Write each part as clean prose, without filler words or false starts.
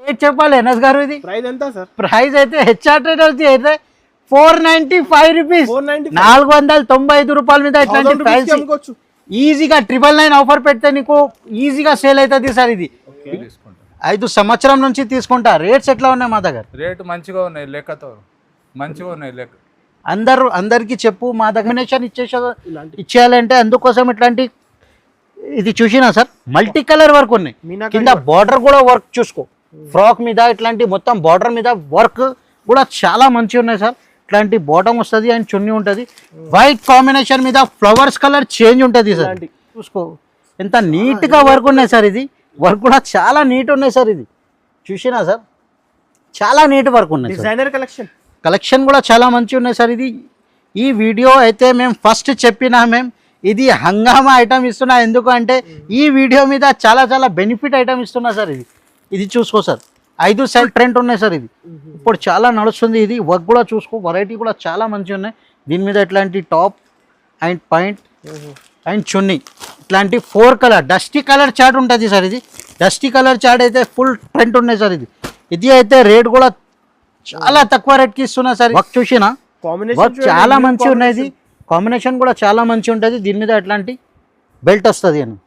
Rate చెప్పాలి NS గారు, ఇది ప్రైస్ ఎంత సార్? ప్రైస్ అయితే హెచ్ఆర్ ట్రేడర్స్ అయితే 495 రూపీస్, 495 రూపాయల మీద ఇట్లాంటి ఫ్యాన్సీ ఈజీగా 999 ఆఫర్ పెడితే నీకు ఈజీగా సేల్ అవుతుంది సార్. ఇది 5 సంవత్సరం నుంచి తీసుకుంటా. రేట్స్ ఎట్లా ఉన్నాయి మా దగ్గర? రేటు మంచిగా ఉన్నాయి, లెక్కతో మంచిగా ఉన్నాయి లెక్క. అందరికి చెప్పు మా దగ్గర ఇచ్చేయాలంటే అందుకోసం ఇట్లాంటి ఇది చూసినా సార్, మల్టీ కలర్ వర్క్ ఉన్నాయి. కింద బార్డర్ కూడా వర్క్ చూసుకో, ఫ్రాక్ మీద ఇట్లాంటి మొత్తం బార్డర్ మీద వర్క్ కూడా చాలా మంచిగా ఉన్నాయి సార్. ఇట్లాంటి బాటమ్ వస్తుంది అండ్ చున్నీ ఉంటుంది, వైట్ కాంబినేషన్ మీద ఫ్లవర్స్ కలర్ చేంజ్ ఉంటుంది సార్. చూసుకో ఎంత నీట్ గా వర్క్ ఉన్నాయి సార్. ఇది వర్క్ కూడా చాలా నీట్ ఉన్నాయి సార్. ఇది చూసినా సార్, చాలా నీట్ వర్క్ ఉన్నాయి. డిజైనర్ కలెక్షన్ కూడా చాలా మంచిగా ఉన్నాయి సార్. ఈ వీడియో అయితే మేము ఫస్ట్ చెప్పినా ఇది హంగామా ఐటమ్ ఇస్తున్నా, ఎందుకంటే ఈ వీడియో మీద చాలా చాలా బెనిఫిట్ ఐటమ్ ఇస్తున్నా సార్. ఇది చూసుకో సార్, 5 సైడ్ ప్రింట్ ఉన్నాయి సార్. ఇది ఇప్పుడు చాలా నడుస్తుంది. ఇది వర్క్ కూడా చూసుకో, వెరైటీ కూడా చాలా మంచిగా ఉన్నాయి. దీని మీద ఇట్లాంటి టాప్ అండ్ పాయింట్ అండ్ చున్నీ ఇట్లాంటి 4 కలర్ డస్టీ కలర్ చార్ట్ ఉంటుంది సార్. ఇది డస్టీ కలర్ చార్ట్ అయితే ఫుల్ ప్రింట్ ఉన్నాయి సార్. ఇది అయితే రేట్ కూడా చాలా తక్కువ రేట్కి ఇస్తున్నా సార్. వర్క్ చూసినా వర్క్ చాలా మంచిగా ఉన్నాయి. కాంబినేషన్ కూడా చాలా మంచిగా ఉంటుంది. దీని మీద ఇట్లాంటి బెల్ట్ వస్తుంది అని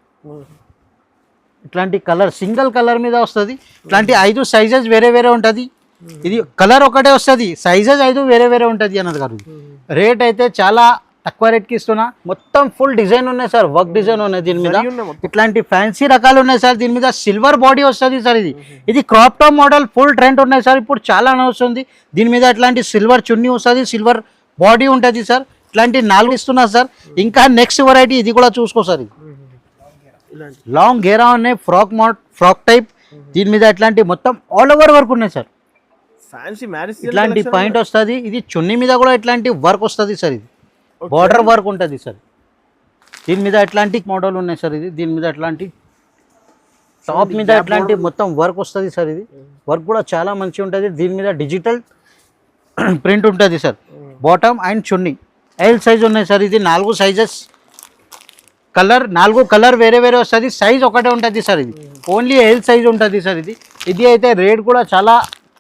ఇట్లాంటి కలర్ సింగిల్ కలర్ మీద వస్తుంది. ఇట్లాంటి 5 సైజెస్ వేరే వేరే ఉంటుంది. ఇది కలర్ ఒకటే వస్తుంది, సైజెస్ 5 వేరే వేరే ఉంటుంది అన్నది గారు. రేట్ అయితే చాలా తక్కువ రేట్కి ఇస్తున్నా. మొత్తం ఫుల్ డిజైన్ ఉన్నాయి సార్, వర్క్ డిజైన్ ఉన్నాయి. దీని మీద ఇట్లాంటి ఫ్యాన్సీ రకాలు ఉన్నాయి సార్. దీని మీద సిల్వర్ బాడీ వస్తుంది సార్. ఇది crop top model full trend ఉన్నాయి సార్. ఇప్పుడు చాలా నడుస్తుంది. దీని మీద ఇట్లాంటి సిల్వర్ చున్నీ వస్తుంది, సిల్వర్ బాడీ ఉంటుంది సార్. ఇట్లాంటి 4 ఇస్తున్నా సార్. ఇంకా నెక్స్ట్ వెరైటీ ఇది కూడా చూసుకో సార్. ఇది లాంగ్ గేరా ఉన్నాయి, ఫ్రాక్ టైప్. దీని మీద ఇట్లాంటి మొత్తం ఆల్ ఓవర్ వర్క్ ఉన్నాయి సార్. ఇట్లాంటి పాయింట్ వస్తుంది. ఇది చున్నీ మీద కూడా ఇట్లాంటి వర్క్ వస్తుంది సార్. ఇది బార్డర్ వర్క్ ఉంటుంది సార్. దీని మీద ఇట్లాంటి మోడల్ ఉన్నాయి సార్. దీని మీద ఇట్లాంటి టాప్ మీద ఇట్లాంటి మొత్తం వర్క్ వస్తుంది సార్. ఇది వర్క్ కూడా చాలా మంచిగా ఉంటుంది. దీని మీద డిజిటల్ ప్రింట్ ఉంటుంది sir. Bottom and chunni L size ఉన్నాయి సార్. ఇది 4 సైజెస్ కలర్, 4 కలర్ వేరే వేరే వస్తుంది. సైజ్ ఒకటే ఉంటుంది సార్. ఇది ఓన్లీ ఎల్ సైజ్ ఉంటుంది సార్. ఇది అయితే రేట్ కూడా చాలా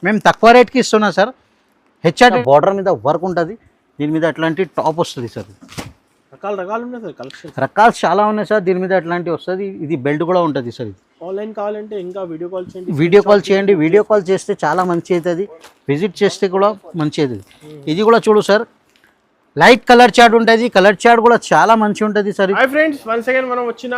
మేము తక్కువ రేట్కి ఇస్తున్నా సార్. హెచ్ఆర్ బార్డర్ మీద వర్క్ ఉంటుంది. దీని మీద అట్లాంటి టాప్ వస్తుంది సార్. రకాలు ఉన్నాయి సార్, కలెక్షన్ రకాలు చాలా ఉన్నాయి సార్. దీని మీద అట్లాంటి వస్తుంది. ఇది బెల్ట్ కూడా ఉంటుంది సార్. ఇది ఆన్లైన్ కావాలంటే ఇంకా వీడియో కాల్ చేయండి. వీడియో కాల్ చేస్తే చాలా మంచి అవుతుంది. విజిట్ చేస్తే కూడా మంచి అవుతుంది. ఇది కూడా చూడు సార్, లైట్ కలర్ చార్ట్ ఉంటుంది. కలర్ చార్ట్ కూడా చాలా మంచి ఉంటుంది sir. Hi friends, once again మనం వచ్చిన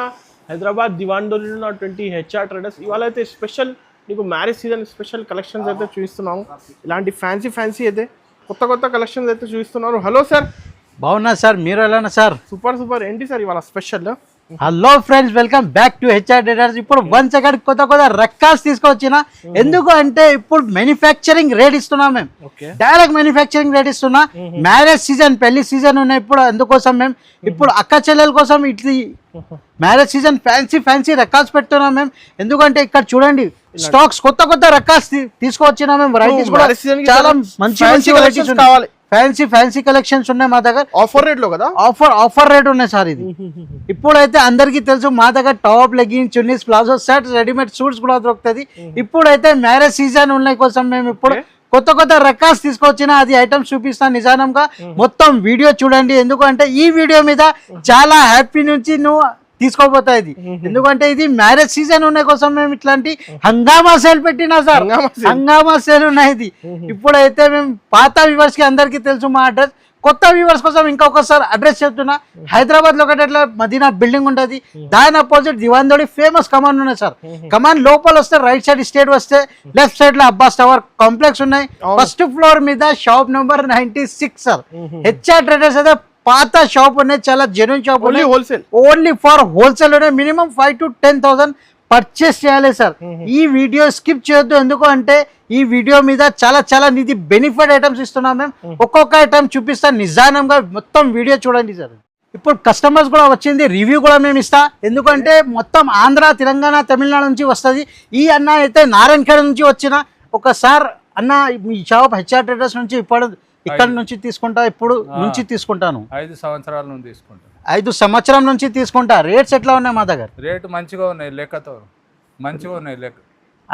హైదరాబాద్ దివాన్ డోలీలో ఉన్న 20 హెచ్ఆర్ ట్రేడర్స్. ఇవాళ అయితే స్పెషల్ నీకు మ్యారేజ్ సీజన్ స్పెషల్ కలెక్షన్స్ అయితే చూపిస్తున్నాము. ఇలాంటి ఫ్యాన్సీ అయితే కొత్త కలెక్షన్స్ అయితే చూపిస్తున్నారు. హలో సార్, బాగున్నా సార్, మీరు ఎలానా సార్? సూపర్. ఏంటి సార్ ఇవాళ special? Hello friends, welcome back to HR traders. ఇప్పుడు వన్స్ అగైన్ కొత్త రకాల్స్ తీసుకొచ్చిన. ఎందుకు అంటే ఇప్పుడు మ్యానుఫ్యాక్చరింగ్ రేట్ ఇస్తున్నాం మేము, డైరెక్ట్ మ్యానుఫ్యాక్చరింగ్ రేట్ ఇస్తున్నా. మ్యారేజ్ సీజన్, పెళ్లి సీజన్ ఉన్నాయి ఇప్పుడు. అందుకోసం మేము ఇప్పుడు అక్క చెల్లెల కోసం ఇట్లా మ్యారేజ్ సీజన్ ఫ్యాన్సీ రకాల్స్ పెడుతున్నాం మేము. ఎందుకంటే ఇక్కడ చూడండి స్టాక్స్ కొత్త రకాల్స్ తీసుకొచ్చినా మేము. వెరైటీస్ కూడా చాలా మంచి వెరైటీస్ కావాలి. ఫ్యాన్సీ కలెక్షన్స్ ఉన్నాయి మా దగ్గర. ఆఫర్ రేట్ లో కదా? ఆఫర్ రేట్ ఉన్నాయి సార్. ఇది ఇప్పుడైతే అందరికీ తెలుసు మా దగ్గర top, legging, chunnis, palazzo set, readymade suits కూడా దొరుకుతుంది. ఇప్పుడైతే మ్యారేజ్ సీజన్ ఉన్నాయి కోసం మేము ఇప్పుడు కొత్త రకాల్స్ తీసుకొచ్చిన అది ఐటమ్స్ చూపిస్తాను. నిజానంగా మొత్తం వీడియో చూడండి. ఎందుకంటే ఈ వీడియో మీద చాలా హ్యాపీ నుంచి నువ్వు తీసుకోపోతాయి. ఇది ఎందుకంటే ఇది మ్యారేజ్ సీజన్ ఉన్న కోసం మేము ఇట్లాంటి హంగామా సేల్ పెట్టినా సార్. హంగామా సేల్ ఉన్నాయి. ఇది ఇప్పుడైతే మేము పాత వ్యూవర్స్ కి అందరికీ తెలుసు మా అడ్రస్. కొత్త వ్యూవర్స్ కోసం ఇంకొకసారి అడ్రస్ చెప్తున్నా. హైదరాబాద్ లో ఒకటి మదీనా బిల్డింగ్ ఉంటుంది, దాని అపోజిట్ దివాన్ డోలీ ఫేమస్ కమాన్ ఉన్నాయి సార్. కమాన్ లోపల వస్తే రైట్ సైడ్ స్టేట్ వస్తే లెఫ్ట్ సైడ్ లో అబ్బాస్ టవర్ కాంప్లెక్స్ ఉన్నాయి. ఫస్ట్ ఫ్లోర్ మీద shop number 96 sir. HR traders అయితే పాత షాప్ ఉన్నాయి, చాలా genuine shop. Only for wholesale. Minimum 5,000 to 10,000 purchase చేయాలి సార్. ఈ వీడియో స్కిప్ చేయొద్దు. ఎందుకు అంటే ఈ వీడియో మీద చాలా నిధి బెనిఫిట్ ఐటమ్స్ ఇస్తున్నాం మేము. ఒక్కొక్క ఐటమ్ చూపిస్తాను. నిజానంగా మొత్తం వీడియో చూడండి సార్. ఇప్పుడు కస్టమర్స్ కూడా వచ్చింది, రివ్యూ కూడా మేము ఇస్తా. ఎందుకంటే మొత్తం ఆంధ్ర, తెలంగాణ, తమిళనాడు నుంచి వస్తుంది. ఈ అన్న అయితే నారాయణఖేడ్ నుంచి వచ్చిన. ఒకసారి అన్న మీ షాప్ హెచ్ఆర్ ట్రేడర్స్ నుంచి ఇప్పుడు ఇక్కడ నుంచి తీసుకుంటా, ఇప్పుడు నుంచి తీసుకుంటాను. 5 సంవత్సరాల నుంచి తీసుకుంటా. 5 సంవత్సరం నుంచి తీసుకుంటా. రేట్స్ ఎట్లా ఉన్నాయి మా దగ్గర? రేటు మంచిగా ఉన్నాయి, లెక్కతో మంచిగా ఉన్నాయి లెక్క.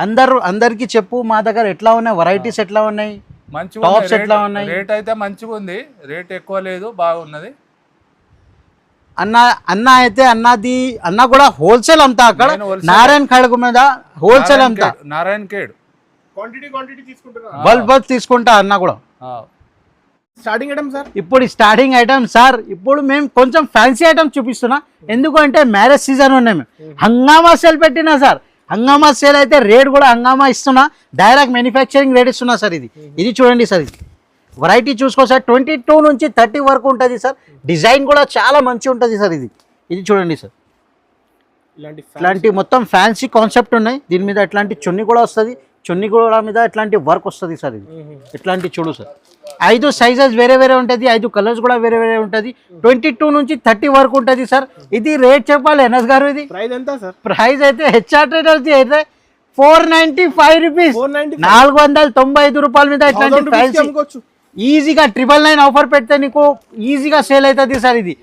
అందరికి చెప్పు మా దగ్గర ఎట్లా ఉన్నాయి, వెరైటీస్ ఎట్లా ఉన్నాయి, మంచిగా టాప్స్ ఎట్లా ఉన్నాయి. రేట్ అయితే మంచిగా ఉంది, రేట్ ఎక్కువ లేదు, బాగున్నది. అన్న అయితే అన్న కూడా హోల్సేల్ అంతా అక్కడ నేను wholesale. నారాయణ ఖడ్గ మీద హోల్సేల్ అంతా నారాయణ ఖేడ్ క్వాంటిటీ తీసుకుంటున్నా. బల్క్ తీసుకుంటా అన్న కూడా. స్టార్టింగ్ ఐటమ్ సార్, ఇప్పుడు స్టార్టింగ్ ఐటమ్ సార్, ఇప్పుడు మేము కొంచెం ఫ్యాన్సీ ఐటమ్ చూపిస్తున్నా. ఎందుకంటే మ్యారేజ్ సీజన్ ఉన్నాయి, మేము హంగామా సేల్ పెట్టినా సార్. హంగామా సేల్ అయితే రేట్ కూడా హంగామా ఇస్తున్నా, డైరెక్ట్ మ్యానుఫ్యాక్చరింగ్ రేట్ ఇస్తున్నా సార్. ఇది చూడండి సార్, ఇది వెరైటీ చూసుకో సార్. 22 నుంచి 30 వరకు ఉంటుంది సార్. డిజైన్ కూడా చాలా మంచి ఉంటుంది సార్. ఇది చూడండి సార్, ఇట్లాంటి మొత్తం ఫ్యాన్సీ కాన్సెప్ట్ ఉన్నాయి. దీని మీద ఇట్లాంటి చున్నీ కూడా వస్తుంది, చున్నీ కూడా మీద ఇట్లాంటి వర్క్ వస్తుంది సార్. ఇది ఇట్లాంటి చూడు సార్, 5 సైజెస్ వేరే వేరే ఉంటుంది, 5 కలర్స్ కూడా వేరే వేరే ఉంటుంది. 22 నుంచి 30 వరకు ఉంటుంది సార్. ఇది రేట్ చెప్పాలి ఎన్ఎస్ గారు. ఇది ప్రైస్ ఎంత సార్? ప్రైస్ అయితే హెచ్ఆర్ ట్రేడర్స్ అయితే 495 రూపీస్, 495 రూపాయల మీద ఇట్లాంటి ఫ్యాన్సీ ఈజీగా 999 ఆఫర్ పెడితే నీకు ఈజీగా సేల్ అవుతుంది సార్. ఇది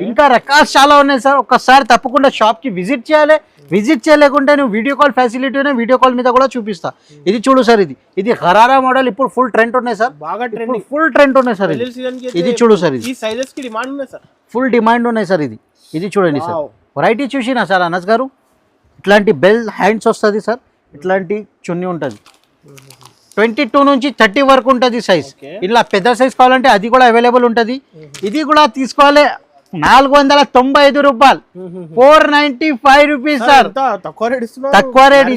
ఇంకా రకాలు చాలా ఉన్నాయి సార్. ఒక్కసారి తప్పకుండా షాప్కి విజిట్ చేయాలి. విజిట్ చేయలేకుంటే నువ్వు video call facility video call మీద కూడా చూపిస్తా. ఇది చూడు సార్, ఇది హరారా మోడల్ ఇప్పుడు ఫుల్ ట్రెండ్ ఉన్నాయి సార్, బాగా ట్రెండ్, ఫుల్ ట్రెండ్ ఉన్నాయి సార్. ఇది చూడు సార్, ఈ సైజెస్ కి డిమాండ్ ఉన్నాయి సార్, ఫుల్ డిమాండ్ ఉన్నాయి సార్. ఇది చూడండి సార్, వెరైటీ చూసినా సార్ అనస్ గారు. ఇట్లాంటి బెల్ హ్యాండ్స్ వస్తుంది సార్, ఇట్లాంటి చున్నీ ఉంటుంది. 22 నుంచి 30 వరకు ఉంటుంది సైజ్. ఇలా పెద్ద సైజ్ కావాలంటే అది కూడా అవైలబుల్ ఉంటుంది. ఇది కూడా తీసుకోవాలి 495 రూపాయలు, 495 రూపీస్ సార్. తక్కువ రేట్.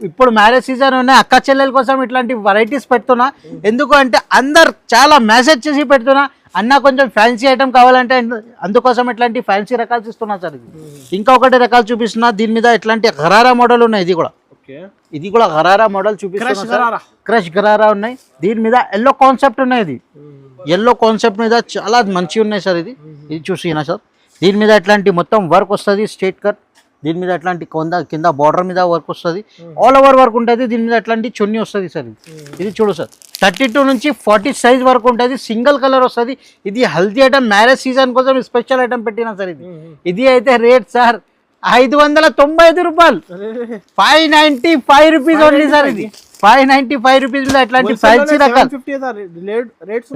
ఇప్పుడు మ్యారేజ్ సీజన్ ఉన్నాయి, అక్క చెల్లెల కోసం ఇట్లాంటి వెరైటీస్ పెడుతున్నా. ఎందుకు అంటే అందరు చాలా మెసేజ్ చేసి పెడుతున్నా, అన్న కొంచెం ఫ్యాన్సీ ఐటమ్ కావాలంటే అందుకోసం ఇట్లాంటి ఫ్యాన్సీ రకాలు ఇస్తున్నా సార్. ఇంకా ఒకటి రకాలు చూపిస్తున్నా. దీని మీద ఇట్లాంటి గరారా మోడల్ ఉన్నాయి. ఇది కూడా గరారా మోడల్ చూపిస్తున్నా, క్రష్ గరారా ఉన్నాయి. దీని మీద ఎల్లో కాన్సెప్ట్ ఉన్నాయి. ఇది ఎల్లో కాన్సెప్ట్ మీద చాలా మంచిగా ఉన్నాయి సార్. ఇది చూసినా సార్. దీని మీద ఇట్లాంటి మొత్తం వర్క్ వస్తుంది, స్ట్రేట్ కట్. దీని మీద ఇట్లాంటి కింద బార్డర్ మీద వర్క్ వస్తుంది, ఆల్ ఓవర్ వర్క్ ఉంటుంది. దీని మీద ఇట్లాంటి చున్నీ వస్తుంది సార్. ఇది చూడు సార్, 32 నుంచి 40 సైజ్ వరకు ఉంటుంది. సింగిల్ కలర్ వస్తుంది. ఇది హల్దీ ఐటమ్, మ్యారేజ్ సీజన్ కోసం స్పెషల్ ఐటమ్ పెట్టినా సార్. ఇది అయితే రేట్ సార్ 595 రూపాయలు, 595 రూపీస్ ఓన్లీ సార్. ఇది 595 రూపీస్ మీద ఇట్లాంటి ఫ్యాన్సీ రకాలు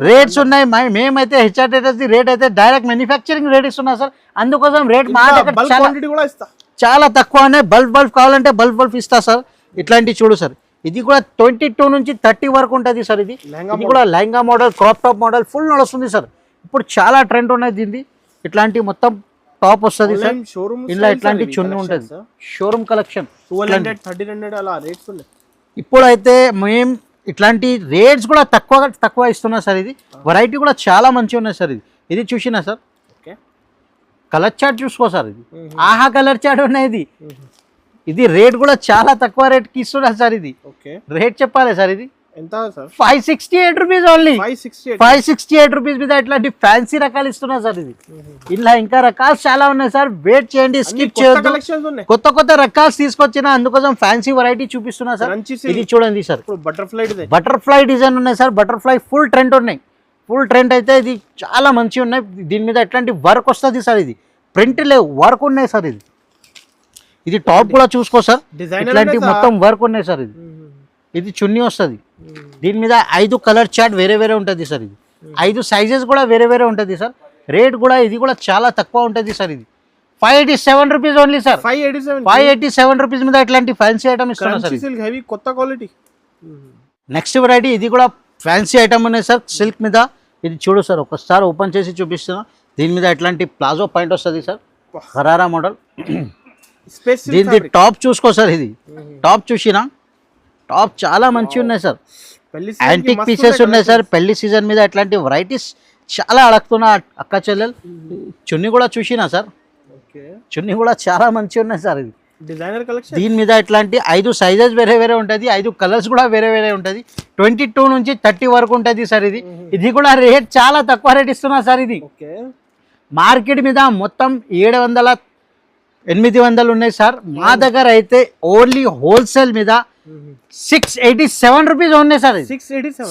రేట్స్ ఉన్నాయి. మేమైతే హెచ్ఆర్ ట్రేడర్స్ రేట్ అయితే డైరెక్ట్ మ్యానుఫ్యాక్చరింగ్ రేట్ ఇస్తున్నా సార్. అందుకోసం రేట్ మా దగ్గర చాలా తక్కువనే. బల్బ్ కావాలంటే బల్బ్ ఇస్తా సార్. ఇట్లాంటి చూడు సార్, ఇది కూడా 22 నుంచి 30 వరకు ఉంటుంది సార్. ఇది కూడా lehenga model, crop top model full నడుస్తుంది సార్. ఇప్పుడు చాలా ట్రెండ్ ఉన్నాయి దీనిది. ఇట్లాంటి మొత్తం టాప్ వస్తుంది సార్. ఇలా ఇట్లాంటి చున్నీ ఉంటుంది, షోరూమ్ కలెక్షన్. 1200 అలా రేట్స్ ఉన్నాయి. ఇప్పుడైతే మేము ఇట్లాంటి రేట్స్ కూడా తక్కువ ఇస్తున్నా సార్. ఇది వెరైటీ కూడా చాలా మంచిగా ఉన్నాయి సార్. ఇది చూసినా సార్, కలర్ చార్ట్ చూసుకో సార్. ఇది ఆహా కలర్ చార్ట్ ఉన్నాయి. ఇది రేట్ కూడా చాలా తక్కువ రేట్కి ఇస్తున్నా సార్. ఇది రేట్ చెప్పాలి సార్. ఇది ఎంత సార్? 568 రూపీస్ ఓన్లీ, 568 రూపీస్ మీద ఇట్లాంటి ఫ్యాన్సీ రకాలు ఇస్తున్నా సార్. ఇది ఇలా ఇంకా రకాలు చాలా ఉన్నాయి సార్. వెయిట్ చేయండి, స్కిప్ చేయొద్దు. కొత్త రకాలు తీసుకొచ్చిన అందుకోసం ఫ్యాన్సీ వెరైటీ చూపిస్తున్నా సార్. ఇది చూడండి సార్, బటర్ఫ్లై డిజైన్ ఉన్నాయి సార్. బటర్ఫ్లై ఫుల్ ట్రెండ్ ఉన్నాయి, ఫుల్ ట్రెండ్ అయితే. ఇది చాలా మంచిగా ఉన్నాయి. దీని మీద ఎట్లాంటి వర్క్ వస్తుంది సార్. ఇది ప్రింట్ లేవు, వర్క్ ఉన్నాయి సార్. ఇది టాప్ కూడా చూసుకో సార్, ఇట్లాంటి మొత్తం వర్క్ ఉన్నాయి సార్. ఇది చున్నీ వస్తుంది. దీని మీద 5 కలర్ చార్ట్ వేరే వేరే ఉంటుంది సార్. ఇది 5 సైజెస్ కూడా వేరే వేరే ఉంటుంది సార్. రేట్ కూడా ఇది కూడా చాలా తక్కువ ఉంటుంది సార్. ఇది 587 రూపీస్ ఓన్లీ సార్. 587 రూపీస్ మీద ఇట్లాంటి ఫ్యాన్సీ ఐటమ్ ఇస్తున్నా సార్. కొత్త క్వాలిటీ. నెక్స్ట్ వెరైటీ ఇది కూడా ఫ్యాన్సీ ఐటమ్ ఉన్నాయి సార్, సిల్క్ మీద. ఇది చూడు సార్, ఒకసారి ఓపెన్ చేసి చూపిస్తున్నా. దీని మీద ఇట్లాంటి ప్లాజో పాయింట్ వస్తుంది సార్, గరారా మోడల్. దీని టాప్ చూసుకో సార్. ఇది టాప్ చూసినా, టాప్ చాలా మంచిగా ఉన్నాయి సార్. యాంటిక్ పీసెస్ ఉన్నాయి సార్. పెళ్లి సీజన్ మీద ఇట్లాంటి వెరైటీస్ చాలా అడుగుతున్నా అక్క చెల్లెలు. చున్నీ కూడా చూసినా సార్, చున్నీ కూడా చాలా మంచిగా ఉన్నాయి సార్. ఇది డిజైనర్ కలెక్షన్. దీని మీద ఇట్లాంటి 5 సైజెస్ వేరే వేరే ఉంటుంది, 5 కలర్స్ కూడా వేరే వేరే ఉంటుంది. 22 నుంచి 30 వరకు ఉంటుంది సార్. ఇది కూడా రేట్ చాలా తక్కువ రేట్ ఇస్తున్నా సార్. ఇది మార్కెట్ మీద మొత్తం 700-800 ఉన్నాయి సార్. మా దగ్గర అయితే ఓన్లీ హోల్సేల్ మీద 687 రూపీస్ ఉన్నాయి సార్.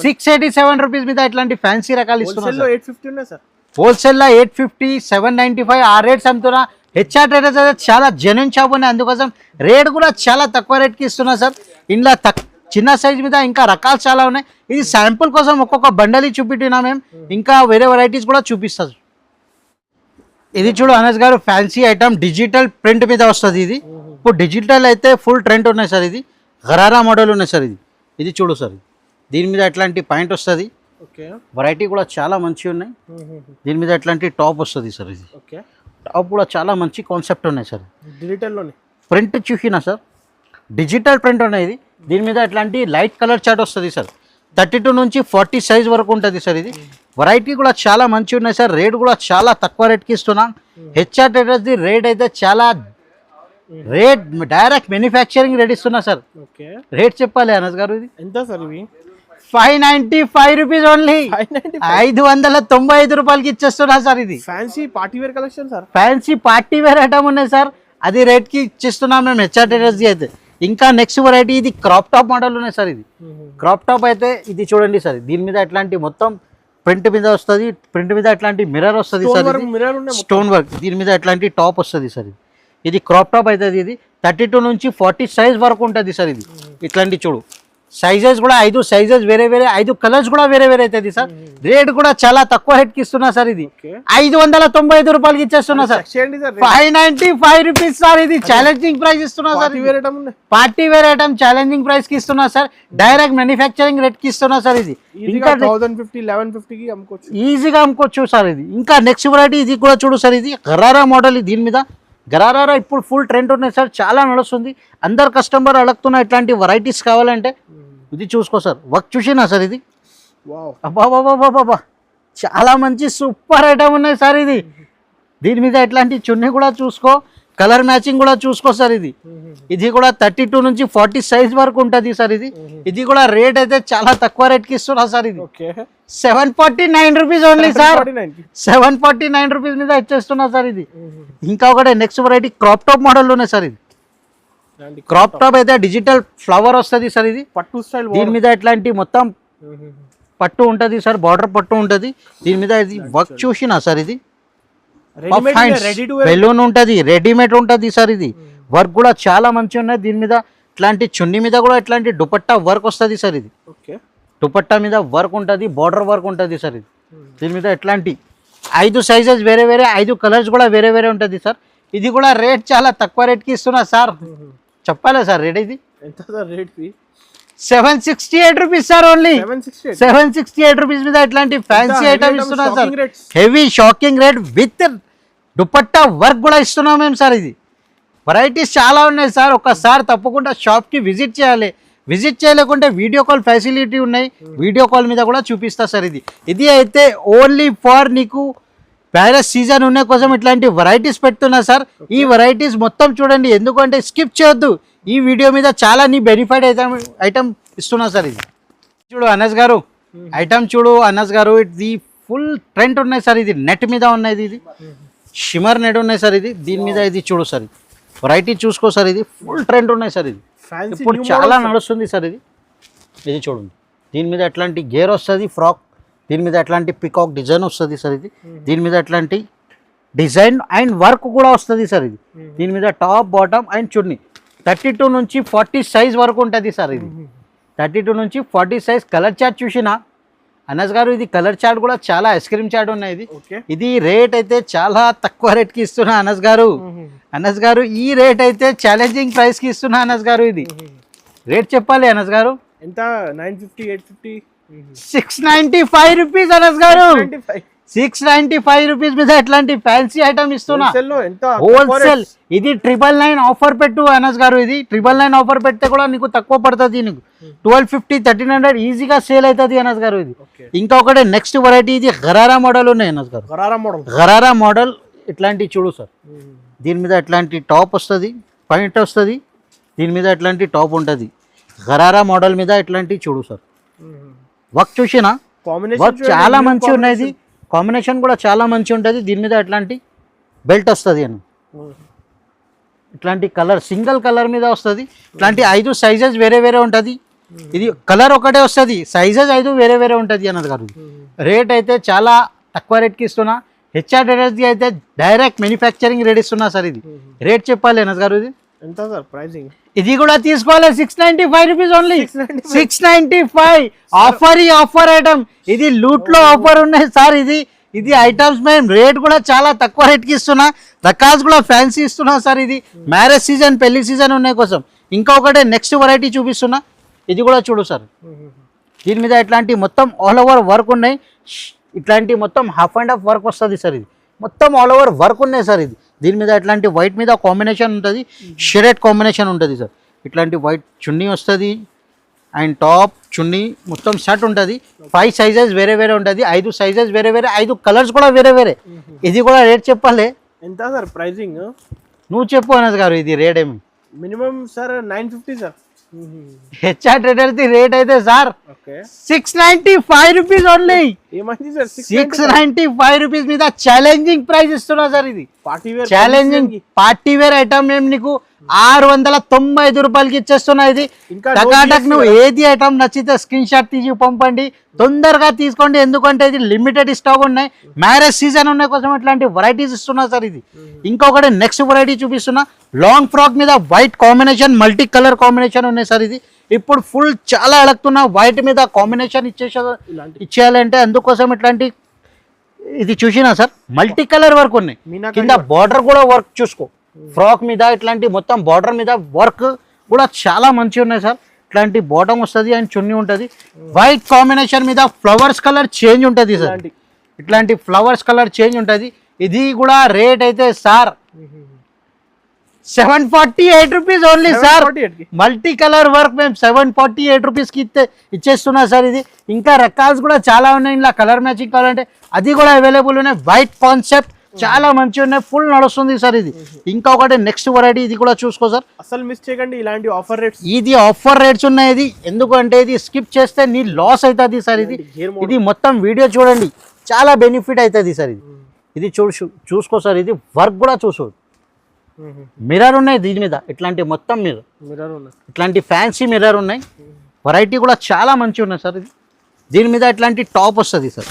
687 రూపీస్ మీద ఇట్లాంటి ఫ్యాన్సీ రకాలు ఇస్తున్నారు. హోల్సేల్ లో 850, 795 ఆ రేట్స్ అమ్ముతున్నా. హెచ్ఆర్ ట్రేడర్స్ అయితే చాలా జెన్యున్ షాప్ ఉన్నాయి, అందుకోసం రేట్ కూడా చాలా తక్కువ రేట్కి ఇస్తున్నా సార్. ఇంట్లో చిన్న సైజ్ మీద ఇంకా రకాలు చాలా ఉన్నాయి. ఇది శాంపుల్ కోసం ఒక్కొక్క బండలి చూపెట్టినా మేము, ఇంకా వేరే వెరైటీస్ కూడా చూపిస్తాం. ఇది చూడు అనస్ గారు, ఫ్యాన్సీ ఐటమ్ డిజిటల్ ప్రింట్ మీద వస్తుంది. ఇది ఇప్పుడు డిజిటల్ అయితే ఫుల్ ట్రెండ్ ఉన్నాయి సార్. ఇది గరారా మోడల్ ఉన్నాయి సార్. ఇది చూడు సార్, దీని మీద ఎట్లాంటి పాయింట్ వస్తుంది. వెరైటీ కూడా చాలా మంచిగా ఉన్నాయి. దీని మీద ఎట్లాంటి టాప్ వస్తుంది సార్. ఇది టాప్ కూడా చాలా మంచి కాన్సెప్ట్ ఉన్నాయి సార్. డిజిటల్లోనే ప్రింట్ చూసినా సార్, డిజిటల్ ప్రింట్ ఉన్నాయి. దీని మీద ఎట్లాంటి లైట్ కలర్ చార్ట్ వస్తుంది సార్. 32 నుంచి 40 సైజ్ వరకు ఉంటుంది సార్. ఇది వెరైటీ కూడా చాలా మంచిగా ఉన్నాయి సార్. రేట్ కూడా చాలా తక్కువ రేట్కి ఇస్తున్నాం. హెచ్ఆర్ ట్రేడర్స్ది రేట్ అయితే చాలా రేట్ డైరెక్ట్ మ్యానుఫ్యాక్చరింగ్ రేట్ ఇస్తున్నా సార్. రేట్ చెప్పాలి అనస్ గారు, ఇది ఎంత సార్? ఇవి 595 రూపీస్ ఓన్లీ, 595 రూపాయలకి ఇచ్చేస్తున్నా సార్. ఇది fancy party wear collection sir. Fancy party wear item ఉన్నాయి సార్. అది రేట్కి ఇచ్చిస్తున్నాం మేము హెచ్ఆర్ ట్రేడర్స్ది అయితే. ఇంకా నెక్స్ట్ వెరైటీ ఇది క్రాప్ టాప్ మోడల్ ఉన్నాయి సార్. ఇది క్రాప్ టాప్ అయితే ఇది చూడండి సార్. దీని మీద ఎట్లాంటి మొత్తం ప్రింట్ మీద వస్తుంది. ప్రింట్ మీద ఎట్లాంటి మిర్రర్ వస్తుంది సార్. స్టోన్ వర్క్ దీని మీద ఎట్లాంటి టాప్ వస్తుంది సార్. ఇది క్రాప్ టాప్ అవుతుంది. ఇది 32 నుంచి 40 సైజ్ వరకు ఉంటుంది సార్. ఇది ఇట్లాంటి చూడు సైజెస్ కూడా 5 సైజెస్ వేరే వేరే, 5 కలర్స్ కూడా వేరే వేరే అవుతుంది సార్. రేట్ కూడా చాలా తక్కువ రేట్కి ఇస్తున్నా సార్. ఇది 595 రూపాయలకి ఇచ్చేస్తున్నా సార్. 595 rupees sir. ఇది ఛాలెంజింగ్ ప్రైస్ ఇస్తున్నా sir. Party wear item challenging price కి ఇస్తున్నా సార్. డైరెక్ట్ మ్యానుఫ్యాక్చరింగ్ రేట్ కి ఇస్తున్నా సార్. ఇది ఇంకా 1150 అమ్ముకోవచ్చు, ఈజీగా అమ్ముకోవచ్చు సార్. ఇది ఇంకా నెక్స్ట్ వెరైటీ ఇది కూడా చూడు సార్. ఇది గరారా మోడల్. దీని మీద గరారా ఇప్పుడు ఫుల్ ట్రెండ్ ఉన్నాయి సార్, చాలా నడుస్తుంది. అందరు కస్టమర్ అడుగుతున్న ఇట్లాంటి వెరైటీస్ కావాలంటే ఇది చూసుకో సార్. వర్క్ చూసినా సార్. ఇది అబ్బాబాబాబాబా చాలా మంచి సూపర్ ఐటమ్ ఉన్నాయి సార్. ఇది దీని మీద ఇట్లాంటి చున్నీ కూడా చూసుకో, కలర్ మ్యాచింగ్ కూడా చూసుకో సార్. ఇది కూడా 32 నుంచి 40 సైజ్ వరకు ఉంటుంది సార్. ఇది కూడా రేట్ అయితే చాలా తక్కువ రేట్కి ఇస్తున్నా సార్. ఇది 749 రూపీస్ ఓన్లీ సార్. 749 రూపీస్ మీద ఇచ్చేస్తున్నా సార్. ఇది ఇంకా ఒకటే next variety crop top model ఉన్నాయి సార్. ఇది క్రాప్ టాప్ అయితే డిజిటల్ ఫ్లవర్ వస్తుంది సార్. ఇది పట్టు స్టైల్. దీని మీద ఇట్లాంటి మొత్తం పట్టు ఉంటుంది సార్, బార్డర్ పట్టు ఉంటుంది. దీని మీద ఇది వర్క్ చూసినా సార్. ఇది బెలూన్ ఉంటుంది, రెడీమేడ్ ఉంటుంది సార్. ఇది వర్క్ కూడా చాలా మంచిగా ఉన్నది. దీని మీద ఇట్లాంటి చున్నీ మీద కూడా ఇట్లాంటి దుపట్టా వర్క్ వస్తుంది సార్. ఇది దుపట్టా మీద వర్క్ ఉంటుంది, బార్డర్ వర్క్ ఉంటుంది సార్. ఇది దీని మీద ఇట్లాంటి 5 సైజెస్ వేరే వేరే, 5 కలర్స్ కూడా వేరే వేరే ఉంటుంది సార్. ఇది కూడా రేట్ చాలా తక్కువ రేట్కి ఇస్తున్నా సార్. చెప్పాలా సార్ రేట్? ఇది ఎంత sir rate? 768 rupees sir. Only 768 rupees మీద ఇట్లాంటి ఫ్యాన్సీ ఐటమ్ ఇస్తున్నా sir. Heavy shocking rate with dupatta work కూడా ఇస్తున్నాం మేము సార్. ఇది వెరైటీస్ చాలా ఉన్నాయి సార్. ఒకసారి తప్పకుండా షాప్కి విజిట్ చేయాలి. విజిట్ చేయలేకుంటే వీడియో కాల్ ఫెసిలిటీ ఉన్నాయి, వీడియో కాల్ మీద కూడా చూపిస్తా సార్. ఇది అయితే ఓన్లీ ఫర్ నీకు ప్యారెస్ సీజన్ ఉన్న కోసం ఇట్లాంటి వెరైటీస్ పెడుతున్నా సార్. ఈ వెరైటీస్ మొత్తం చూడండి, ఎందుకంటే స్కిప్ చేయొద్దు. ఈ వీడియో మీద చాలా నీ బెనిఫిట్ ఐటమ్ ఇస్తున్నా సార్. ఇది చూడు అనస్ గారు, ఐటమ్ చూడు అనస్ గారు. ఇది ఫుల్ ట్రెండ్ ఉన్నాయి సార్. ఇది నెట్ మీద ఉన్నది. ఇది షిమర్ నెట్ ఉన్నాయి సార్. ఇది దీని మీద ఇది చూడు సార్. వెరైటీ చూసుకో సార్. ఇది ఫుల్ ట్రెండ్ ఉన్నాయి సార్. ఇది ఇప్పుడు చాలా నడుస్తుంది సార్. ఇది చూడండి. దీని మీద ఎట్లాంటి గేర్ వస్తుంది, ఫ్రాక్. దీని మీద ఎట్లాంటి పికాక్ డిజైన్ వస్తుంది సార్. ఇది దీని మీద ఎట్లాంటి డిజైన్ అండ్ వర్క్ కూడా వస్తుంది సార్. ఇది దీని మీద టాప్ బాటమ్ అండ్ చున్నీ 32 నుంచి 40 సైజ్ వరకు ఉంటుంది సార్. ఇది 32 నుంచి 40 సైజ్. కలర్ చార్ట్ చూసినా అనస్ గారు, ఇది కలర్ చార్ట్ కూడా చాలా ఐస్ క్రీమ్ చార్ట్ ఉన్నాయి. ఇది రేట్ అయితే చాలా తక్కువ రేట్కి ఇస్తున్నా అనస్ గారు. అనస్ గారు ఈ రేట్ అయితే ఛాలెంజింగ్ ప్రైస్కి ఇస్తున్నా అనస్ గారు. ఇది రేట్ చెప్పాలి అనస్ గారు. ఎంత? 950, 850, 695 రూపీస్ అనస్ గారు. 695 రూపీస్ మీద ఎట్లాంటి ఫ్యాన్సీ ఐటమ్ ఇస్తున్నా హోల్సేల్. ఇది 999 ఆఫర్ పెట్టు అనస్ గారు. ఇది 999 ఆఫర్ పెడితే కూడా నీకు తక్కువ పడుతుంది. నీకు 1250, 1300 ఈజీగా సేల్ అవుతుంది అనస్ గారు. ఇది ఇంకా ఒకటి నెక్స్ట్ వెరైటీ. ఇది గరారా మోడల్ ఉన్నాయి అనస్ గారు. గరారా మోడల్ ఇట్లాంటి చూడు సార్. దీని మీద ఇట్లాంటి టాప్ వస్తుంది, పాయింట్ వస్తుంది. దీని మీద ఇట్లాంటి టాప్ ఉంటుంది. గరారా మోడల్ మీద ఇట్లాంటి చూడు సార్. వర్క్ చూసినా వర్క్ చాలా మంచి ఉన్నది. కాంబినేషన్ కూడా చాలా మంచి ఉంటుంది. దీని మీద ఇట్లాంటి బెల్ట్ వస్తుంది అని ఇట్లాంటి కలర్ సింగిల్ కలర్ మీద వస్తుంది. ఇట్లాంటి 5 సైజెస్ వేరే వేరే ఉంటుంది. ఇది కలర్ ఒకటే వస్తుంది, సైజెస్ 5 వేరే వేరే ఉంటుంది అన్నది గారు. రేట్ అయితే చాలా తక్కువ రేట్కి ఇస్తున్నా. హెచ్ఆర్ ట్రేడర్స్ది అయితే డైరెక్ట్ మ్యానుఫ్యాక్చరింగ్ రేట్ ఇస్తున్నా సార్ ఇది. రేట్ చెప్పాలి అనస్ గారు ఇది ఎంత సార్ ప్రైసింగ్? ఇది కూడా తీసుకోవాలి 695 రూపీస్ ఓన్లీ. 695 offer item. ఇది లూట్ లో ఆఫర్ ఉన్నాయి సార్. ఇది ఐటమ్స్ మేము రేట్ కూడా చాలా తక్కువ రేట్కి ఇస్తున్నా. రకాల్స్ కూడా ఫ్యాన్సీ ఇస్తున్నా సార్. ఇది మ్యారేజ్ సీజన్ పెళ్లి సీజన్ ఉన్నాయి కోసం. ఇంకొకటి నెక్స్ట్ వెరైటీ చూపిస్తున్నా. ఇది కూడా చూడు సార్. దీని మీద ఇట్లాంటి మొత్తం ఆల్ ఓవర్ వర్క్ ఉన్నాయి. ఇట్లాంటి మొత్తం హాఫ్ అండ్ హాఫ్ వర్క్ వస్తుంది సార్. ఇది మొత్తం ఆల్ ఓవర్ వర్క్ ఉన్నాయి సార్. ఇది దీని మీద ఇట్లాంటి వైట్ మీద కాంబినేషన్ ఉంటుంది, షెడెడ్ కాంబినేషన్ ఉంటుంది సార్. ఇట్లాంటి వైట్ చున్నీ వస్తుంది అండ్ టాప్ చున్నీ మొత్తం షర్ట్ ఉంటుంది. 5 సైజెస్ వేరే వేరే ఉంటుంది, 5 సైజెస్ వేరే వేరే, 5 కలర్స్ కూడా వేరే వేరే. ఇది కూడా రేట్ చెప్పాలి. ఎంత సార్ ప్రైసింగ్? నువ్వు చెప్పు అనస్ గారు ఇది రేట్ ఏమి? Minimum sir 950 sir. HR traders ది రేట్ అయితే సార్ 695 రూపీస్ ఓన్లీ. ఏమైంది సార్? 695 రూపీస్ మీద ఛాలెంజింగ్ ప్రైస్ ఇస్తున్నా సార్. ఇది party wear challenging party wear item మేము నీకు 695 రూపాయలకి ఇచ్చేస్తున్నా. ఇది టకాటక్ నువ్వు ఏది ఐటమ్ నచ్చితే స్క్రీన్ షాట్ తీసి పంపండి, తొందరగా తీసుకోండి. ఎందుకంటే ఇది లిమిటెడ్ స్టాక్ ఉన్నాయి, మ్యారేజ్ సీజన్ ఉన్న కోసం ఇట్లాంటి వెరైటీస్ ఇస్తున్నా సార్. ఇది ఇంకొకటి నెక్స్ట్ వెరైటీ చూపిస్తున్నా. లాంగ్ ఫ్రాక్ మీద white combination, multi colour combination ఉన్నాయి సార్. ఇది ఇప్పుడు ఫుల్ చాలా ఎలక్తున్నా. వైట్ మీద కాంబినేషన్ ఇచ్చేయాలంటే అందుకోసం ఇట్లాంటి ఇది చూసినా సార్. మల్టీ కలర్ వర్క్ ఉన్నాయి. కింద బార్డర్ కూడా వర్క్ చూసుకో. ఫ్రాక్ మీద ఇట్లాంటి మొత్తం బార్డర్ మీద వర్క్ కూడా చాలా మంచిగా ఉన్నాయి సార్. ఇట్లాంటి బాటమ్ వస్తుంది అండ్ చున్నీ ఉంటుంది. వైట్ కాంబినేషన్ మీద ఫ్లవర్స్ కలర్ చేంజ్ ఉంటుంది సార్. ఇట్లాంటి ఫ్లవర్స్ కలర్ చేంజ్ ఉంటుంది. ఇది కూడా రేట్ అయితే sir 748 rupees only sir. Multi colour work మేము 748 రూపీస్కి ఇచ్చేస్తున్నా సార్. ఇది ఇంకా రకాల్స్ కూడా చాలా ఉన్నాయి. ఇలా కలర్ మ్యాచింగ్ కావాలంటే అది కూడా అవైలబుల్ ఉన్నాయి. వైట్ కాన్సెప్ట్ చాలా మంచిగా ఉన్నాయి, ఫుల్ నడుస్తుంది సార్. ఇది ఇంకొకటి నెక్స్ట్ వెరైటీ. ఇది కూడా చూసుకో సార్, అసలు మిస్ చేయకండి. ఇలాంటి ఆఫర్ రేట్స్, ఇది ఆఫర్ రేట్స్ ఉన్నాయి. ఇది ఎందుకంటే ఇది స్కిప్ చేస్తే నీ లాస్ అవుతుంది సార్. ఇది మొత్తం వీడియో చూడండి, చాలా బెనిఫిట్ అవుతుంది సార్. ఇది చూసుకో సార్. ఇది వర్క్ కూడా చూసుకో. మిర్రర్ ఉన్నాయి దీని మీద, ఇట్లాంటి మొత్తం మిర్రర్ ఉన్నాయి. ఇట్లాంటి ఫ్యాన్సీ మిర్రర్ ఉన్నాయి. వెరైటీ కూడా చాలా మంచిగా ఉన్నాయి సార్. ఇది దీని మీద ఇట్లాంటి టాప్ వస్తుంది సార్.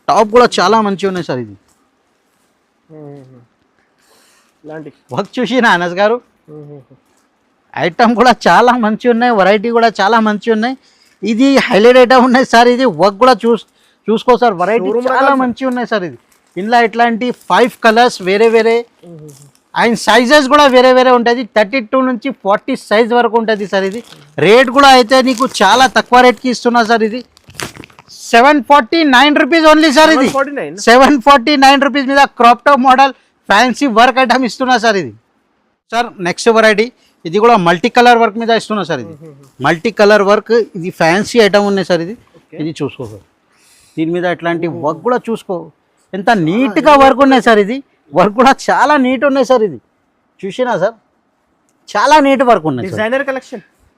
టాప్ కూడా చాలా మంచిగా ఉన్నాయి సార్. ఇది ఇలాంటి వర్క్ చూసినా అనస్ గారు, ఐటమ్ కూడా చాలా మంచిగా ఉన్నాయి, వెరైటీ కూడా చాలా మంచిగా ఉన్నాయి. ఇది హైలైట్ ఐటమ్ ఉన్నాయి సార్. ఇది వర్క్ కూడా చూసుకో సార్. వెరైటీ చాలా మంచిగా ఉన్నాయి సార్. ఇది ఇందులో ఇట్లాంటి 5 కలర్స్ వేరే వేరే అండ్ సైజెస్ కూడా వేరే వేరే ఉంటుంది. 32 నుంచి 40 సైజ్ వరకు ఉంటుంది సార్. ఇది రేట్ కూడా అయితే నీకు చాలా తక్కువ రేట్కి ఇస్తున్నా సార్. ఇది 749 రూపీస్ ఓన్లీ సార్. ఇది 749 రూపీస్ మీద crop top model fancy work item ఇస్తున్నా సార్. ఇది సార్ నెక్స్ట్ వెరైటీ. ఇది కూడా మల్టీ కలర్ వర్క్ మీద ఇస్తున్నా సార్. ఇది మల్టీ కలర్ వర్క్, ఇది ఫ్యాన్సీ ఐటమ్ ఉన్నాయి సార్. ఇది చూసుకో సార్. దీని మీద ఇట్లాంటి వర్క్ కూడా చూసుకో, ఎంత నీట్గా వర్క్ ఉన్నాయి సార్. ఇది వర్క్ కూడా చాలా నీట్ ఉన్నాయి సార్. ఇది చూసినా సార్, చాలా నీట్ వర్క్ ఉన్నాయి. డిజైనర్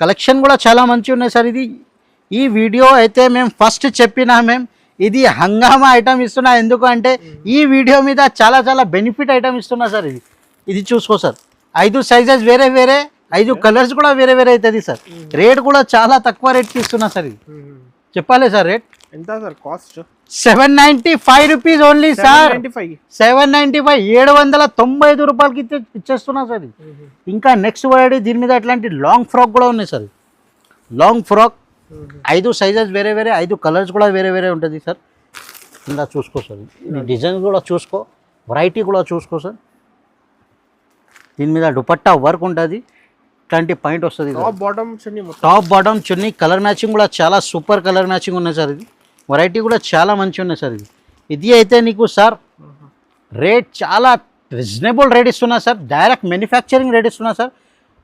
కలెక్షన్ కూడా చాలా మంచిగా ఉన్నాయి సార్. ఈ వీడియో అయితే మేము ఫస్ట్ చెప్పినా ఇది హంగామా ఐటమ్ ఇస్తున్నా. ఎందుకంటే ఈ వీడియో మీద చాలా చాలా బెనిఫిట్ ఐటమ్ ఇస్తున్నా సార్. ఇది చూసుకో సార్. 5 సైజెస్ వేరే వేరే, 5 కలర్స్ కూడా వేరే వేరే అవుతుంది సార్. రేట్ కూడా చాలా తక్కువ రేట్కి ఇస్తున్నా సార్. ఇది చెప్పాలి సార్. రేట్ ఎంత sir? Cost 795 rupees only sir. 795 795 రూపాయలకి ఇచ్చేస్తున్నా సార్. ఇంకా నెక్స్ట్ వెరైటీ. దీని మీద ఇట్లాంటి లాంగ్ ఫ్రాక్ కూడా ఉన్నాయి సార్. లాంగ్ ఫ్రాక్ 5 సైజెస్ వేరే వేరే, 5 కలర్స్ కూడా వేరే వేరే ఉంటుంది సార్. ఇలా చూసుకో సార్. డిజైన్ కూడా చూసుకో, వెరైటీ కూడా చూసుకో సార్. దీని మీద దుపట్టా వర్క్ ఉంటుంది. ఇట్లాంటి పాయింట్ వస్తుంది. టాప్ బాటమ్ చున్నీ కలర్ మ్యాచింగ్ కూడా చాలా సూపర్ కలర్ మ్యాచింగ్ ఉన్నాయి సార్. ఇది వెరైటీ కూడా చాలా మంచిగా ఉన్నాయి సార్. ఇది అయితే నీకు సార్ రేట్ చాలా రీజనబుల్ రేట్ ఇస్తున్నా సార్. డైరెక్ట్ మ్యానుఫ్యాక్చరింగ్ రేట్ ఇస్తున్నా సార్.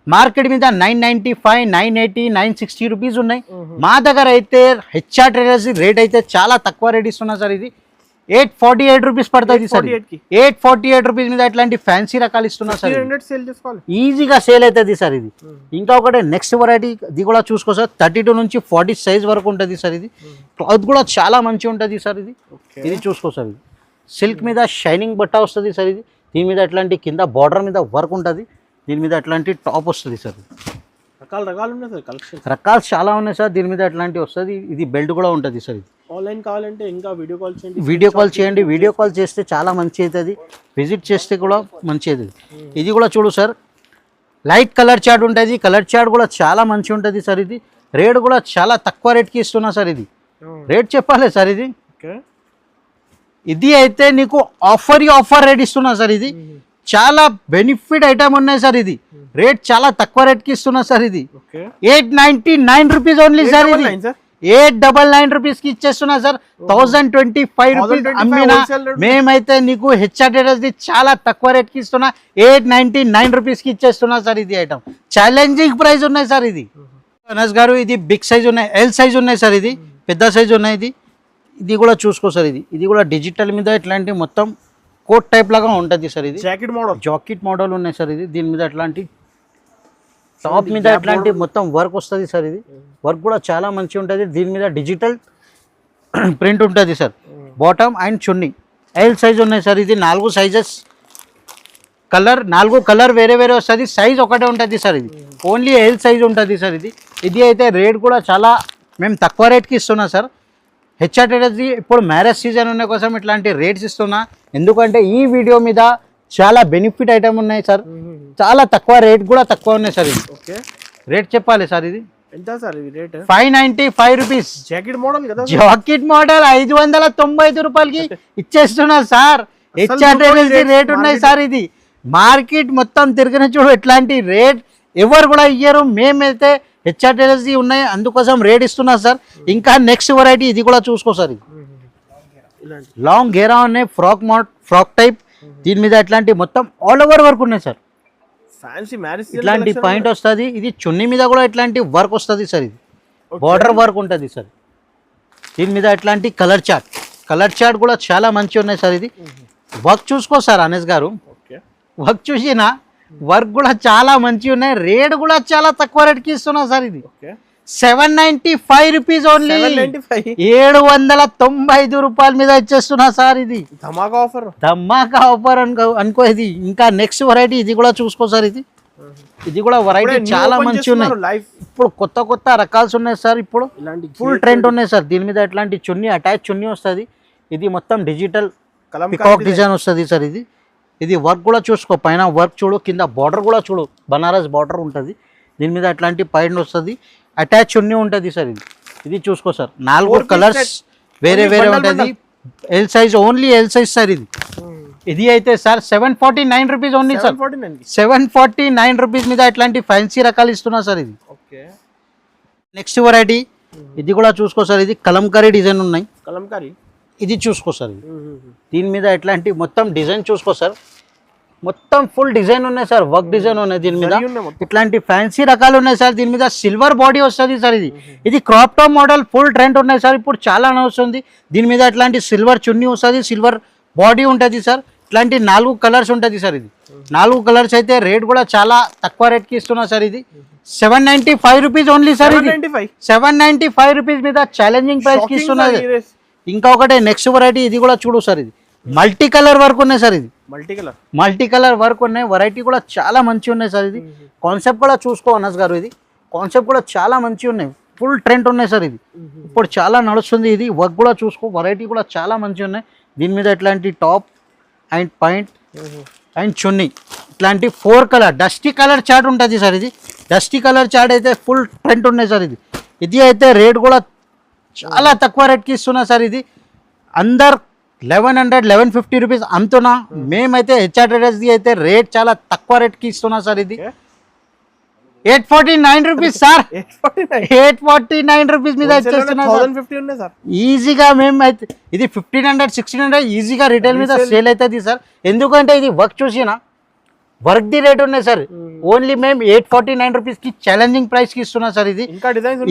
మార్కెట్ మీద 995, 980, 960 రూపీస్ ఉన్నాయి. మా దగ్గర అయితే హెచ్ఆర్ ట్రేడర్స్ రేట్ అయితే చాలా తక్కువ రేట్ ఇస్తున్నా సార్. ఇది 848 రూపీస్ పడుతుంది సార్. 848 రూపీస్ మీద ఇట్లాంటి ఫ్యాన్సీ రకాలు ఇస్తున్నా సార్. ఈజీగా సేల్ అవుతుంది సార్. ఇది ఇంకొకటి నెక్స్ట్ వెరైటీ. ఇది కూడా చూసుకో సార్. 32 నుంచి 40 సైజ్ వరకు ఉంటుంది సార్. ఇది క్లాత్ కూడా చాలా మంచిగా ఉంటుంది సార్. ఇది చూసుకో సార్. ఇది సిల్క్ మీద షైనింగ్ బట్ట వస్తుంది సార్. ఇది దీని మీద ఇట్లాంటి కింద బార్డర్ మీద వర్క్ ఉంటుంది. దీని మీద అట్లాంటి టాప్ వస్తుంది సార్. రకాలు ఉన్నాయి సార్. కలెక్షన్ రకాలు చాలా ఉన్నాయి సార్. దీని మీద అట్లాంటివి వస్తుంది. ఇది బెల్ట్ కూడా ఉంటుంది సార్. ఇది ఆన్లైన్ కావాలంటే ఇంకా వీడియో కాల్ చేయండి. వీడియో కాల్ చేయండి. వీడియో కాల్ చేస్తే చాలా మంచి అవుతుంది. విజిట్ చేస్తే కూడా మంచి అవుతుంది. ఇది కూడా చూడు సార్, లైట్ కలర్ చార్ట్ ఉంటుంది. కలర్ చార్ట్ కూడా చాలా మంచి ఉంటుంది సార్. ఇది రేట్ కూడా చాలా తక్కువ రేట్కి ఇస్తున్నా సార్. ఇది రేట్ చెప్పాలి సార్. ఇది ఓకే, ఇది అయితే నీకు ఆఫర్ రేట్ ఇస్తున్నా సార్. ఇది చాలా బెనిఫిట్ ఐటమ్ ఉన్నాయి సార్. ఇది రేట్ చాలా తక్కువ రేట్కి ఇస్తున్నా సార్. ఇది ఓకే 899 రూపీస్ ఓన్లీ సార్. ఇది 899 రూపీస్కి ఇచ్చేస్తున్నా సార్. 1025 రూపీస్ అమ్మినా మేమైతే నీకు హెచ్ఆర్టీఎస్ది చాలా తక్కువ రేట్కి ఇస్తున్నా. 899 రూపీస్కి ఇచ్చేస్తున్నా సార్. ఇది ఐటమ్ ఛాలెంజింగ్ ప్రైస్ ఉన్నాయి సార్. ఇది అనస్ గారు ఇది బిగ్ సైజ్ ఉన్నాయి, ఎల్ సైజ్ ఉన్నాయి సార్. ఇది పెద్ద సైజ్ ఉన్నాయి. ఇది కూడా చూసుకో సార్. ఇది కూడా డిజిటల్ మీద ఇట్లాంటి మొత్తం కోట్ టైప్ లాగా ఉంటుంది సార్. ఇది జాకెట్ మోడల్ ఉన్నాయి సార్. ఇది దీని మీద అట్లాంటి టాప్ మీద అట్లాంటి మొత్తం వర్క్ వస్తుంది సార్. ఇది వర్క్ కూడా చాలా మంచి ఉంటుంది. దీని మీద డిజిటల్ ప్రింట్ ఉంటుంది sir. Bottom and chunni L size ఉన్నాయి సార్. ఇది 4 సైజెస్ నాలుగు కలర్ వేరే వస్తుంది. సైజ్ ఒకటే ఉంటుంది సార్. ఇది ఓన్లీ ఎల్ సైజ్ ఉంటుంది సార్. ఇది అయితే రేట్ కూడా చాలా మేము తక్కువ రేట్కి ఇస్తున్నా సార్. హెచ్ఆర్టీఎస్ది ఇప్పుడు మ్యారేజ్ సీజన్ ఉన్న కోసం ఇట్లాంటి రేట్స్ ఇస్తున్నా. ఎందుకంటే ఈ వీడియో మీద చాలా బెనిఫిట్ ఐటమ్ ఉన్నాయి సార్. చాలా తక్కువ రేట్ కూడా తక్కువ ఉన్నాయి సార్. ఇది ఓకే, రేట్ చెప్పాలి సార్. ఇది ఎంత సార్? ఇది రేట్ 595 రూపీస్. జాకెట్ మోడల్ కదా, జాకెట్ మోడల్ 595 రూపాయలకి ఇచ్చేస్తున్నా సార్. హెచ్ఆర్టీఎస్ది రేట్ ఉన్నాయి సార్. ఇది మార్కెట్ మొత్తం తిరిగిన చూడు ఇట్లాంటి రేట్ ఎవరు కూడా ఇయ్యరు. మేమైతే హెచ్ఆర్టీఎస్ది ఉన్నాయి అందుకోసం రేట్ ఇస్తున్నా సార్. ఇంకా నెక్స్ట్ వెరైటీ ఇది కూడా చూసుకో సార్. ఇది లాంగ్ గేరా ఉన్నాయి, ఫ్రాక్ టైప్. దీని మీద ఇట్లాంటి మొత్తం ఆల్ ఓవర్ వర్క్ ఉన్నాయి సార్. ఫ్యాన్సీ మ్యారేజ్ ఇట్లాంటి పాయింట్ వస్తుంది. ఇది చున్నీ మీద కూడా ఇట్లాంటి వర్క్ వస్తుంది సార్. ఇది బార్డర్ వర్క్ ఉంటుంది సార్. దీని మీద ఇట్లాంటి కలర్ చార్ట్ కూడా చాలా మంచి ఉన్నాయి సార్. ఇది వర్క్ చూసుకో సార్ అనస్ గారు. వర్క్ చూసినా వర్క్ కూడా చాలా మంచి ఉన్నాయి. రేట్ కూడా చాలా తక్కువ రేట్కి ఇస్తున్నా సార్. ఇది 795 రూపీస్ ఓన్లీ. 795 రూపాయల మీద ఇచ్చేస్తున్నా సార్. ఇది ధమాకా ఆఫర్ అనుకో. ఇది ఇంకా నెక్స్ట్ వెరైటీ ఇది కూడా చూసుకో సార్. ఇది కూడా వెరైటీ చాలా మంచి ఉన్నాయి. ఇప్పుడు కొత్త రకాల్స్ ఉన్నాయి సార్. ఇప్పుడు ఫుల్ ట్రెండ్ ఉన్నాయి సార్. దీని మీద ఇట్లాంటి చున్నీ అటాచ్ చున్నీ వస్తుంది. ఇది మొత్తం డిజిటల్ పికాక్ డిజైన్ వస్తుంది సార్. ఇది వర్క్ కూడా చూసుకో. పైన వర్క్ చూడు, కింద బార్డర్ కూడా చూడు, బనారస్ బార్డర్ ఉంటుంది. దీని మీద అట్లాంటి పైన వస్తుంది. అటాచ్ చున్నీ ఉంటుంది సార్. ఇది చూసుకో సార్. 4 కలర్స్ వేరే ఉంటుంది. L size only L size sir. ఇది అయితే sir 749 rupees only sir. 749 rupees మీద ఇట్లాంటి ఫ్యాన్సీ రకాలు ఇస్తున్నా సార్. ఇది నెక్స్ట్ వెరైటీ ఇది కూడా చూసుకో సార్. ఇది కలంకారీ డిజైన్ ఉన్నాయి. ఇది చూసుకో సార్. దీని మీద ఎట్లాంటి మొత్తం డిజైన్ చూసుకో సార్. మొత్తం ఫుల్ డిజైన్ ఉన్నాయి సార్. వర్క్ డిజైన్ ఉన్నాయి. దీని మీద ఇట్లాంటి ఫ్యాన్సీ రకాలు ఉన్నాయి సార్. దీని మీద సిల్వర్ బాడీ వస్తుంది సార్. ఇది crop top model full trend ఉన్నాయి సార్. ఇప్పుడు చాలా నడుస్తుంది. దీని మీద ఇట్లాంటి సిల్వర్ చున్నీ వస్తుంది, సిల్వర్ బాడీ ఉంటుంది సార్. ఇట్లాంటి 4 కలర్స్ ఉంటుంది సార్. ఇది 4 కలర్స్ అయితే రేట్ కూడా చాలా తక్కువ రేట్కి ఇస్తున్నా సార్. ఇది 795 రూపీస్ ఓన్లీ సార్. ఇది 795 రూపీస్ మీద ఛాలెంజింగ్ ప్రైస్కి ఇస్తున్నది. ఇంకా ఒకటే నెక్స్ట్ వెరైటీ ఇది కూడా చూడు సార్. ఇది మల్టీ కలర్ వర్క్ ఉన్నాయి సార్. ఇది మల్టీ కలర్ వర్క్ ఉన్నాయి. వెరైటీ కూడా చాలా మంచి ఉన్నాయి సార్. ఇది కాన్సెప్ట్ కూడా చూసుకో అనస్ గారు. ఇది కాన్సెప్ట్ కూడా చాలా మంచి ఉన్నాయి. ఫుల్ ట్రెండ్ ఉన్నాయి సార్. ఇది ఇప్పుడు చాలా నడుస్తుంది. ఇది వర్క్ కూడా చూసుకో. వెరైటీ కూడా చాలా మంచి ఉన్నాయి. దీని మీద ఇట్లాంటి టాప్ అండ్ పాయింట్ అండ్ చున్నీ ఇట్లాంటి 4 కలర్ డస్టీ కలర్ చార్ట్ ఉంటుంది సార్. ఇది డస్టీ కలర్ చార్ట్ అయితే ఫుల్ ట్రెండ్ ఉన్నాయి సార్. ఇది అయితే రేట్ కూడా చాలా తక్కువ రేట్కి ఇస్తున్నా సార్. ఇది అందరు 1150 రూపీస్ అమ్ముతున్నా. మేమైతే హెచ్ఆర్టీఎస్ది అయితే రేట్ చాలా తక్కువ రేట్కి ఇస్తున్నా సార్. ఇది 849 రూపీస్ సార్. 849 రూపీస్ మీద ఇచ్చేస్తున్నా ఈజీగా. మేము అయితే ఇది 1500-1600 ఈజీగా రిటైల్ మీద సేల్ అవుతుంది సార్. ఎందుకంటే ఇది వర్క్ చూసినా వర్క్ ది రేట్ ఉన్నాయి సార్. ఓన్లీ మేము 849 రూపీస్కి ఛాలెంజింగ్ ప్రైస్కి ఇస్తున్నా సార్. ఇది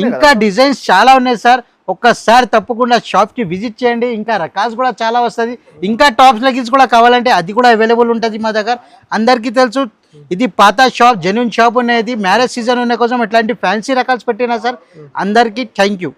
ఇంకా డిజైన్స్ చాలా ఉన్నాయి సార్. ఒక్కసారి తప్పకుండా షాప్కి విజిట్ చేయండి. ఇంకా రకాల్స్ కూడా చాలా వస్తుంది. ఇంకా టాప్స్ లెగిన్స్ కూడా కావాలంటే అది కూడా అవైలబుల్ ఉంటుంది మా దగ్గర. అందరికీ తెలుసు ఇది పాత షాప్, జెన్యూన్ షాప్ ఉన్నది. మ్యారేజ్ సీజన్ ఉన్న కోసం ఇట్లాంటి ఫ్యాన్సీ రకాల్స్ పెట్టినా సార్. అందరికీ థ్యాంక్ యూ.